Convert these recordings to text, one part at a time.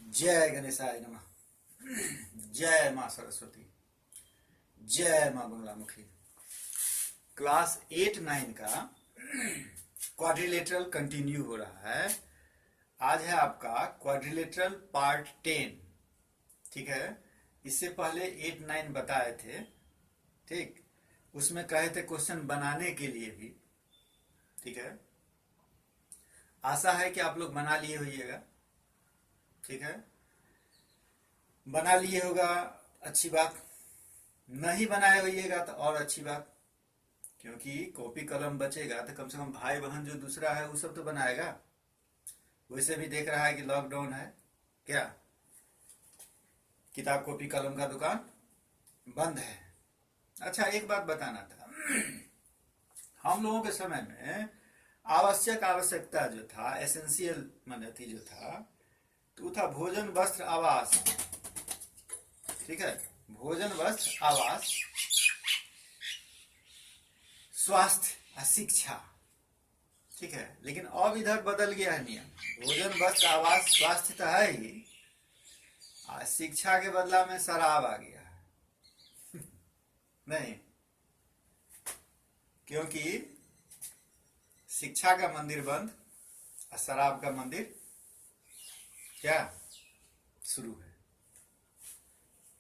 जय गणेशाय नमः। जय माँ सरस्वती। जय माँ बंगलामुखी। क्लास 8-9 का क्वाड्रिलेटरल कंटिन्यू हो रहा है। आज है आपका क्वाड्रिलेटरल पार्ट 10। ठीक है, इससे पहले 8-9 बताए थे। ठीक, उसमें कहे थे क्वेश्चन बनाने के लिए भी। ठीक है, आशा है कि आप लोग बना लिए होइएगा। ठीक है, बना लिए होगा, अच्छी बात। नहीं बनाए होइएगा तो और अच्छी बात, क्योंकि कॉपी कलम बचेगा तो कम से कम भाई बहन जो दूसरा है वो सब तो बनाएगा। वैसे भी देख रहा है कि लॉकडाउन है, क्या किताब कॉपी कलम का दुकान बंद है। अच्छा, एक बात बताना था। हम लोगों के समय में आवश्यकता जो था, एसेंशियल माने थी जो था, तो था भोजन वस्त्र आवास। ठीक है, भोजन वस्त्र आवास, स्वास्थ्य और शिक्षा। ठीक है, लेकिन अब इधर बदल गया है नियम। भोजन वस्त्र आवास स्वास्थ्य तो है ही, शिक्षा के बदला में शराब आ गया है। नहीं, क्योंकि शिक्षा का मंदिर बंद और शराब का मंदिर क्या शुरू है।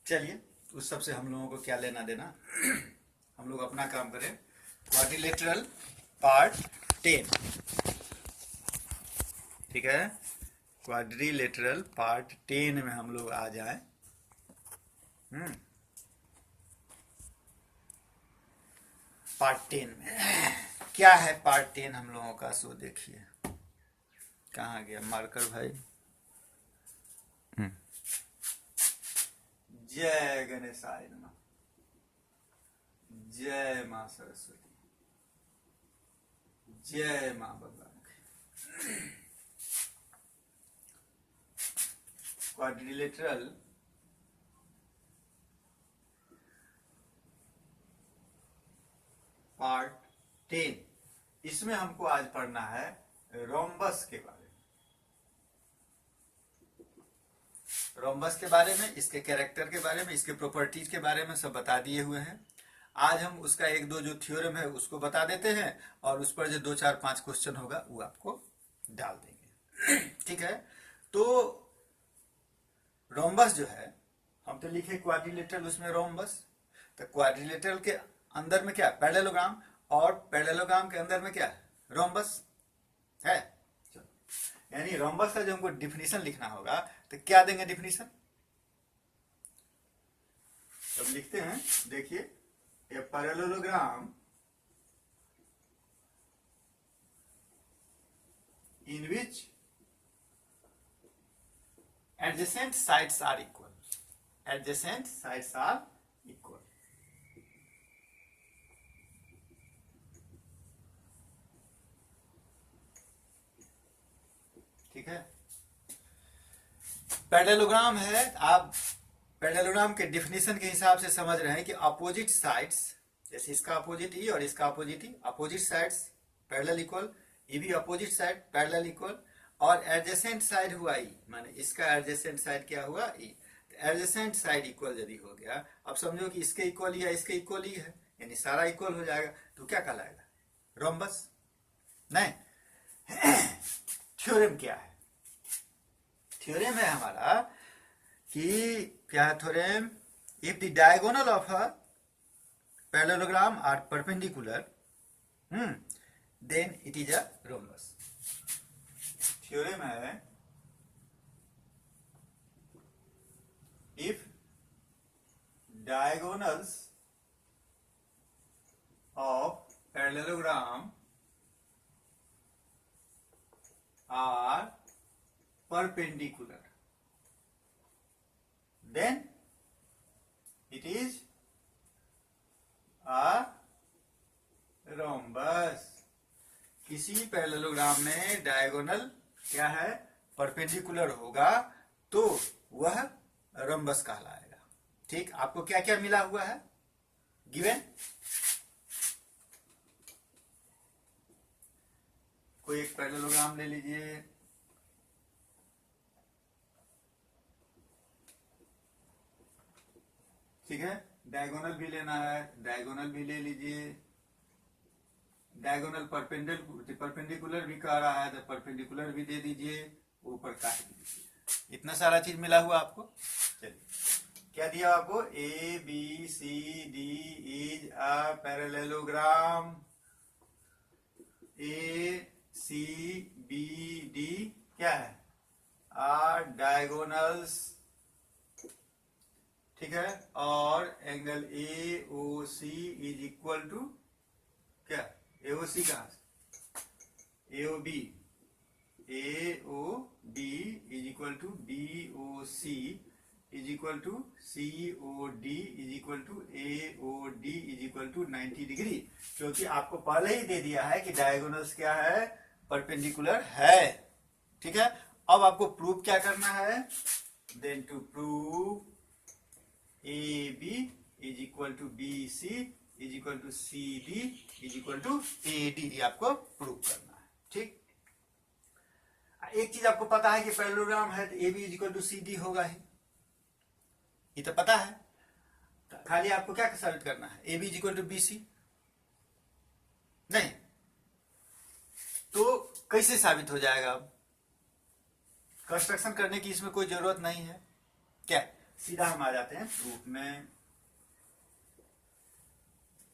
चलिए, उस सब से हम लोगों को क्या लेना देना। हम लोग अपना काम करें। Quadrilateral part 10। ठीक है, क्वाड्रिलेटरल पार्ट 10 में हम लोग आ जाएं। पार्ट 10 में क्या है? पार्ट 10 हम लोगों का, सो देखिए कहाँ गया मार्कर भाई। जय गणेशाय नमः। जय माँ सरस्वती। जय माँ बंगलामुखी। क्वाड्रिलेटरल पार्ट 10, इसमें हमको आज पढ़ना है रोम्बस के बारे में। रोम्बस के बारे में, इसके कैरेक्टर के बारे में, इसके प्रॉपर्टीज के बारे में सब बता दिए हुए हैं। आज हम उसका एक दो जो थ्योरम है उसको बता देते हैं, और उस पर जो 2 4 5 क्वेश्चन होगा वो आपको डाल देंगे। ठीक है, तो रोम्बस जो है, हम तो लिखे क्वाड्रिलेटरल, उसमें रोम्बस। तो क्वाड्रिलेटरल के अंदर में क्या? पैरेललोग्राम, और पैरेललोग्राम के अंदर में क्या? रोम्बस है। यानी रोम्बस का जो हमको डिफिनीशन लिखना होगा, तो क्या देंगे डिफिनीशन? तब लिखते हैं, देखिए, a parallelogram in which adjacent sides are equal. Adjacent sides are equal. ठीक है, पैरेललोग्राम है। आप पैरेललोग्राम के डिफिनीशन के हिसाब से समझ रहे हैं कि अपोजिट साइड्स, जैसे इसका अपोजिट ई और इसका अपोजिट ई, अपोजिट साइड्स पैरेलल इक्वल, ये भी अपोजिट साइड पैरेलल इक्वल, और एडजेसेंट साइड हुआ ई, माने इसका एडजेसेंट साइड क्या हुआ? ई। एडजेसेंट साइड इक्वल यदि हो गया, अब समझो कि इसके इक्वल ही है, इसके इक्वल ही है, यानी सारा इक्वल हो जाएगा, तो क्या कहलाएगा? रोम्बस। नहीं, थ्योरम क्या है? थ्योरम है हमारा कि क्या है theorem? If the diagonal of a parallelogram are perpendicular, then it is a rhombus. Theorem है, if diagonals of parallelogram are perpendicular, then it is a rhombus. किसी पैरेललोग्राम में डायगोनल क्या है? परपेंडिकुलर होगा तो वह रोम्बस कहलाएगा। ठीक, आपको क्या क्या मिला हुआ है गिवन? कोई एक पैरेललोग्राम ले लीजिए, ठीक है, डायगोनल भी लेना है, डायगोनल भी ले लीजिए, डायगोनल परपेंडिकुलर भी कह रहा है तो परपेंडिकुलर भी दे दीजिए, ऊपर काट दीजिए। इतना सारा चीज मिला हुआ आपको। चलिए क्या दिया आपको, A B C D is a parallelogram, A C B D क्या है, आर डायगोनल्स, ठीक है, और angle A O C is equal to क्या, ए ओ सी कहां से, A O B, A O B is equal to B O C is equal to C O D is equal to A O D is equal to 90 degree, क्योंकि आपको पहले ही दे दिया है कि diagonals क्या है, परपेंडिकुलर है। ठीक है, अब आपको प्रूव क्या करना है, then to prove A B is equal to B C is equal to C D is equal to A D, आपको प्रूव करना है। ठीक, एक चीज आपको पता है कि पैरेललोग्राम है तो A B is equal to C D होगा ही, ये तो पता है, खाली आपको क्या साबित करना है, A B is equal to B C, नहीं तो कैसे साबित हो जाएगा, अब कंस्ट्रक्शन करने की इसमें कोई जरूरत नहीं है, क्या सीधा हम आ जाते हैं प्रूफ में।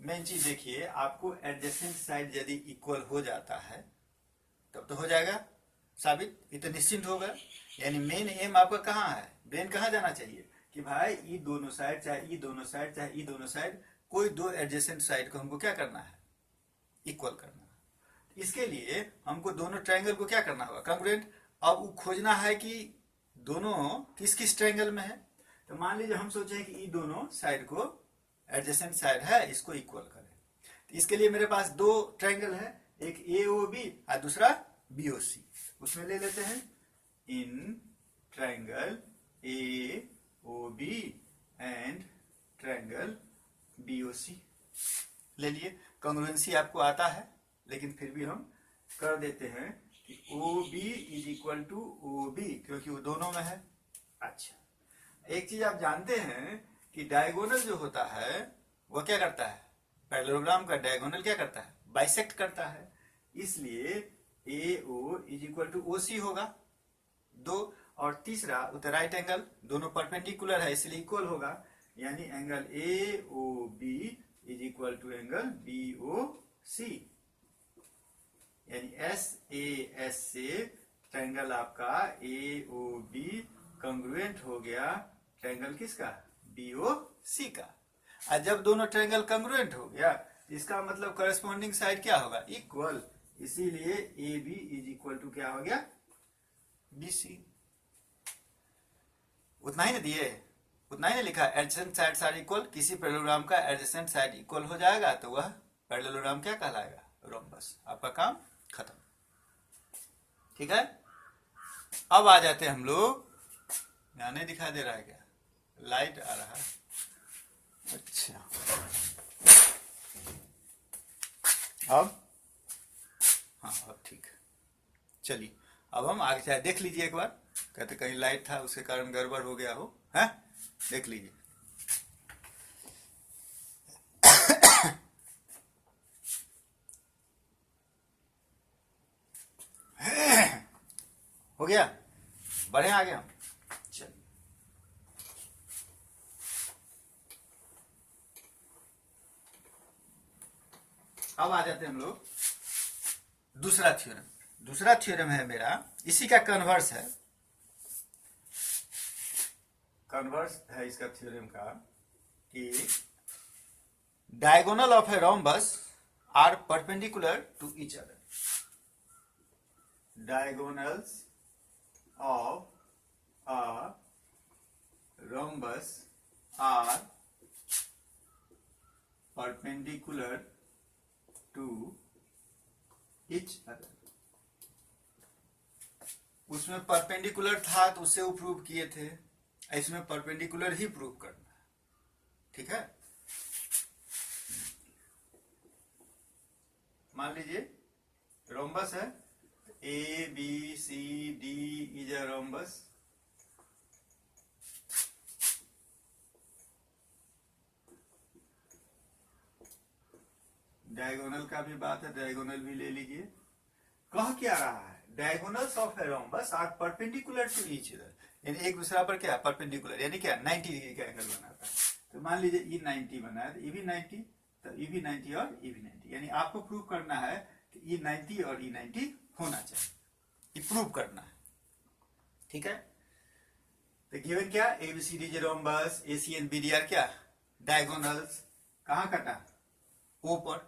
मेन चीज देखिए, आपको एडजेसेंट साइड यदि इक्वल हो जाता है तब तो हो जाएगा साबित, ये तो निश्चिंत होगा। यानी मेन एम आपका कहाँ है, ब्रेन कहाँ जाना चाहिए कि भाई ये दोनों साइड, चाहे ये दोनों साइड, चाहे ये दोनों साइड, कोई दो एडजेसेंट साइड को हमको क्या करना है, इक्वल करना है। इसके लिए हमको दोनों ट्रायंगल को क्या करना होगा, कांग्रुएंट। अब वो खोजना है कि दोनों किस किस ट्रायंगल में है, तो मान लीजिए हम सोचे कि ये दोनों साइड को एडजेसेंट साइड है, इसको इक्वल करें। तो इसके लिए मेरे पास दो ट्रायंगल है, एक ए ओ बी और दूसरा बी ओ सी, उसमें ले लेते हैं इन triangle A O B and triangle B O C ले लिए। कांग्रुएंसी आपको आता है लेकिन फिर भी हम कर देते हैं कि O B is equal to O B, क्योंकि वो दोनों में है। अच्छा, एक चीज आप जानते हैं कि डायगोनल जो होता है वो क्या करता है, पैरेललोग्राम का डायगोनल क्या करता है, बाइसेक्ट करता है, इसलिए A O is equal to O C होगा दो, और तीसरा उधर राइट एंगल, दोनों परपेंडिकुलर है इसलिए इक्वल होगा, यानी angle A O B is equal to angle B O C, यानी एस ए एस से ट्रायंगल आपका ए ओ बी कांग्रुएंट हो गया ट्रायंगल किसका, बी ओ सी का। और जब दोनों ट्रायंगल कांग्रुएंट हो गया इसका मतलब करस्पॉन्डिंग साइड क्या होगा, इक्वल, इसीलिए A B is equal to क्या हो गया, बी सी। उतना ही ना दिए, उतना ही ना लिखा, एडजेसेंट साइड्स आर इक्वल, किसी पैरेललोग्राम का एडजेसेंट साइड इक्वल हो जाएगा तो वह पैरेललोग्राम क्या कहलाएगा, रोम्बस। आपका काम खत्म। ठीक है, अब आ जाते हैं हम लोग, यहाँ नहीं दिखाई दे रहा है क्या, लाइट आ रहा है, अच्छा अब हाँ अब ठीक है। चलिए अब हम आगे चाहे देख लीजिए एक बार, कहते कहीं लाइट था उसके कारण गड़बड़ हो गया हो, है देख लीजिए। हो गया, बढ़े आगे हम, चलिए अब आ जाते हैं हम लोग दूसरा थ्योरम। दूसरा थ्योरम है मेरा, इसी का कन्वर्स है, कन्वर्स है इसका थ्योरम का कि diagonal of a rhombus are perpendicular to each other, diagonals of a rhombus are perpendicular to each other। उसमें परपेंडिकुलर था तो उससे वो प्रूव किए थे, इसमें परपेंडिकुलर ही प्रूव करना है। ठीक है, मान लीजिए रोम्बस है, A B C D is a rhombus, diagonal का भी बात है, डायगोनल भी ले लीजिए। कह क्या रहा है, diagonals of a rhombus are perpendicular to each other, यानी एक दूसरा पर क्या परपेंडिकुलर, यानी क्या 90 डिग्री का एंगल बनाता है। तो मान लीजिए ई 90 बना है, तो ई भी 90, तो ई भी 90 और ई भी 90, यानी आपको प्रूव करना है कि ई 90 और ई 90 होना चाहिए, ये प्रूव करना है। ठीक है, तो गिवन क्या, ABCD rhombus, AC and BD are क्या डायगोनल्स, कहां कटा ओ पर।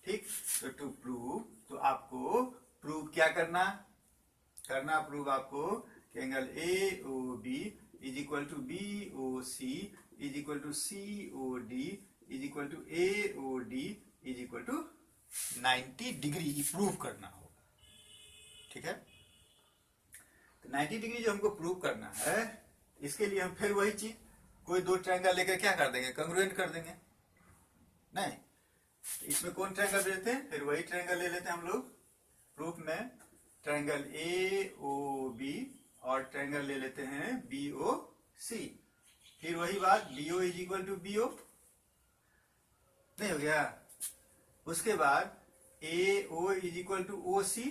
ठीक, तो टू प्रूव, तो आपको प्रूव क्या करना प्रूव आपको कि angle A O B is equal to B O C is equal to C O D is equal to A O D is equal to 90 degree prove करना होगा। ठीक है, तो 90 डिग्री जो हमको प्रूव करना है, इसके लिए हम फिर वही चीज, कोई दो ट्रायंगल लेकर क्या कर देंगे, कंग्रुएंट कर देंगे। नहीं, इसमें कौन ट्रायंगल लेते हैं, फिर वही ट्रायंगल ले लेते हैं हम लोग प्रूफ में, ट्रायंगल ए ओ बी और ट्रायंगल ले लेते हैं बी ओ सी। फिर वही बात, B O is equal to B O, नहीं हो गया। उसके बाद A O is equal to O C,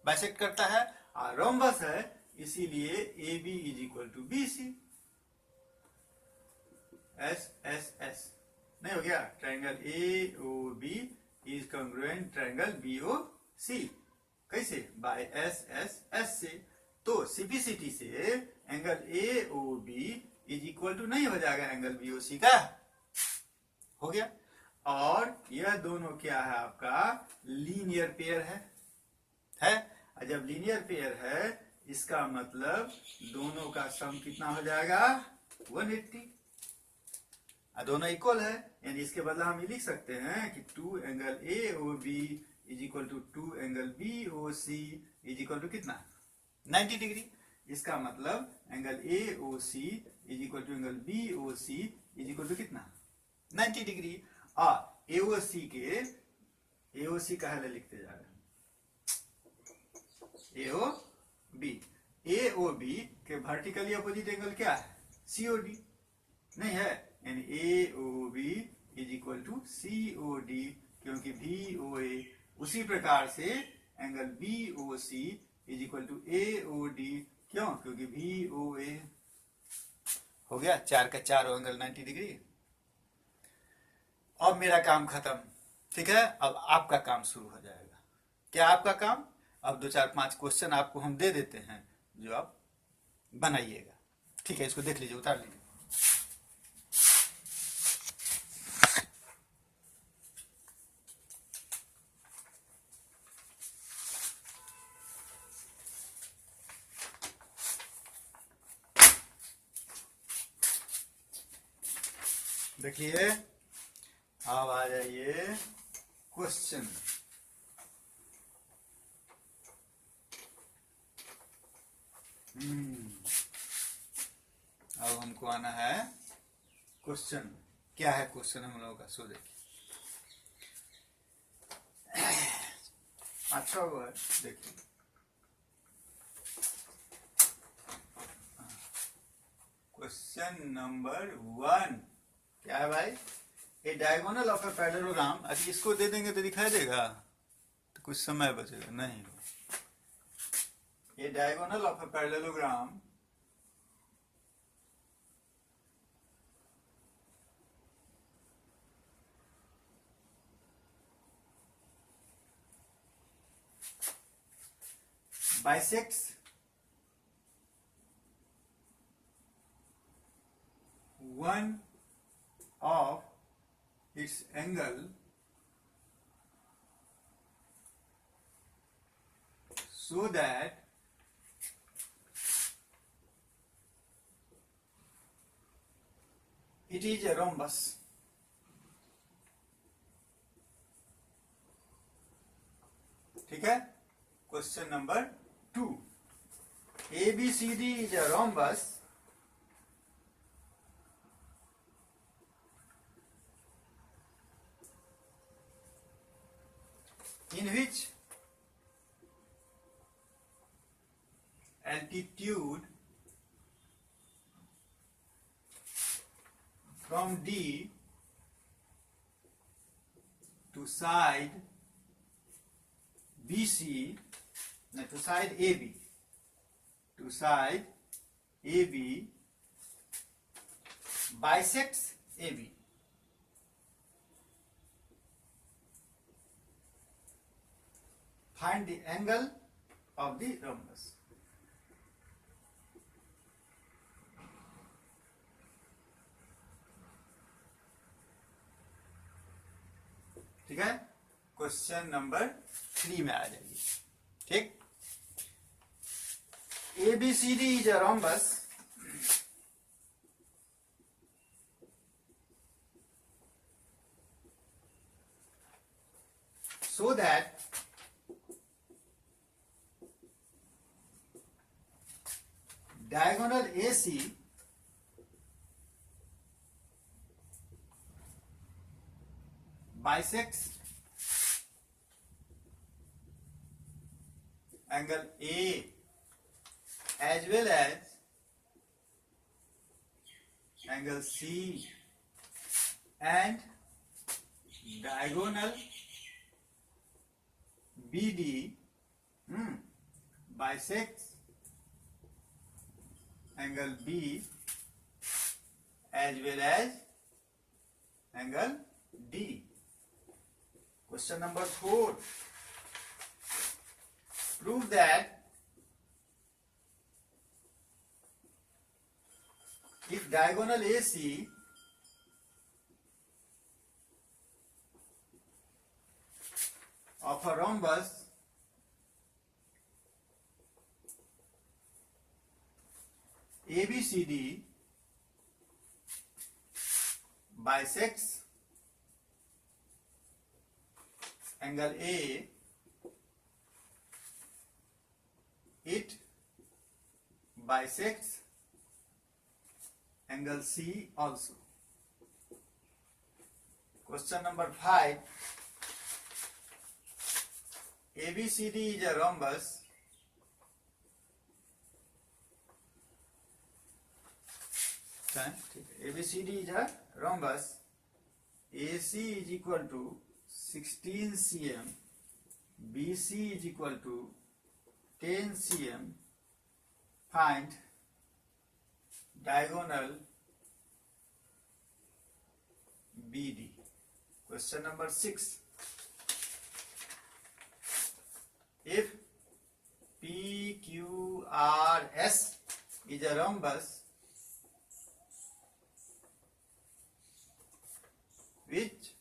bisect करता है, और रोम्बस है इसीलिए A B is equal to B C, S S S, नहीं हो गया। Triangle A O B is congruent triangle B O C, कैसे, बाय एस एस एस से। तो सीपीसीटी से angle A O B is equal to नहीं हो जाएगा एंगल बी ओ सी का, हो गया। और यह दोनों क्या है, आपका लीनियर पेयर है। और जब लीनियर पेयर है, इसका मतलब दोनों का सम कितना हो जाएगा 180, दोनों इक्वल है, यानी इसके बदला हम ये लिख सकते हैं कि 2 angle A O B is equal to 2 angle B O C is equal to कितना 90 डिग्री। इसका मतलब angle A O C is equal to angle B O C is equal to कितना 90 डिग्री। और ए ओ सी का है लिखते जा रहे हैं, ए ओ बी के वर्टिकली अपोजिट एंगल क्या है, सी ओ डी, नहीं है, यानी A O B is equal to C O D, क्योंकि बी ओ ए। उसी प्रकार से angle B O C is equal to A O D, क्यों, क्योंकि बी ओ ए। हो गया, 4 का 4 एंगल 90 डिग्री। अब मेरा काम खत्म, ठीक है, अब आपका काम शुरू हो जाएगा। क्या आपका काम, अब 2 4 5 क्वेश्चन आपको हम दे देते हैं, जो आप बनाइएगा। ठीक है, इसको देख लीजिए, उतार लीजिए। देखिए, अब आ जाइए क्वेश्चन। अब हमको आना है क्वेश्चन। क्या है क्वेश्चन हम लोगों का, सो देखिए। अच्छा हुआ है, देखिए क्वेश्चन नंबर 1 क्या है भाई, ए डायगोनल ऑफ ए पैरेललोग्राम। अभी इसको दे देंगे तो दिखाई देगा, तो कुछ समय बचेगा नहीं। A diagonal of a parallelogram bisects one of its angle so that it is a rhombus. ठीक है, question number 2, ABCD is a rhombus in which altitude from D to side BC, no, to side AB, to side AB bisects AB. Find the angle of the rhombus. ठीक है, question number 3 में आ जाइए. ठीक, ABCD is a rhombus so that diagonal AC bisects angle A as well as angle C, and diagonal BD bisects angle B as well as angle D. Question number 4. Prove that if diagonal AC of a rhombus ABCD bisects angle A, it bisects angle C also. Question number 5. ABCD is a rhombus ABCD is a rhombus. AC is equal to 16 cm, BC is equal to 10 cm. Find diagonal BD. Question number 6. If PQRS is a rhombus which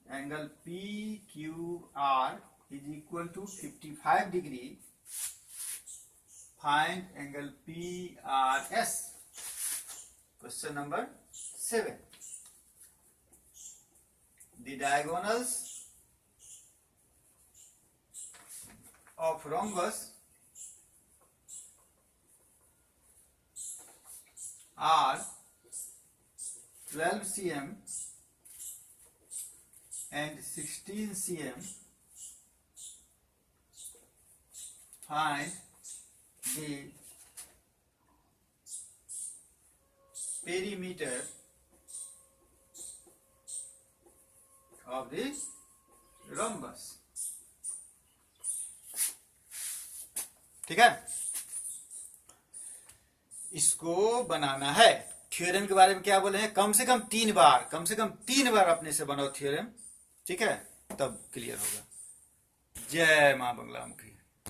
angle PQR is equal to 55 degree, find angle PRS. Question number 7. The diagonals of rhombus are 12 cm and 16 cm. Find the perimeter of the rhombus. ठीक है, इसको बनाना है. Theorem के बारे में क्या बोले हैं? कम से कम 3 बार अपने से बनाओ थ्योरम. ठीक है, तब क्लियर होगा. जय मां बंगला मुखी.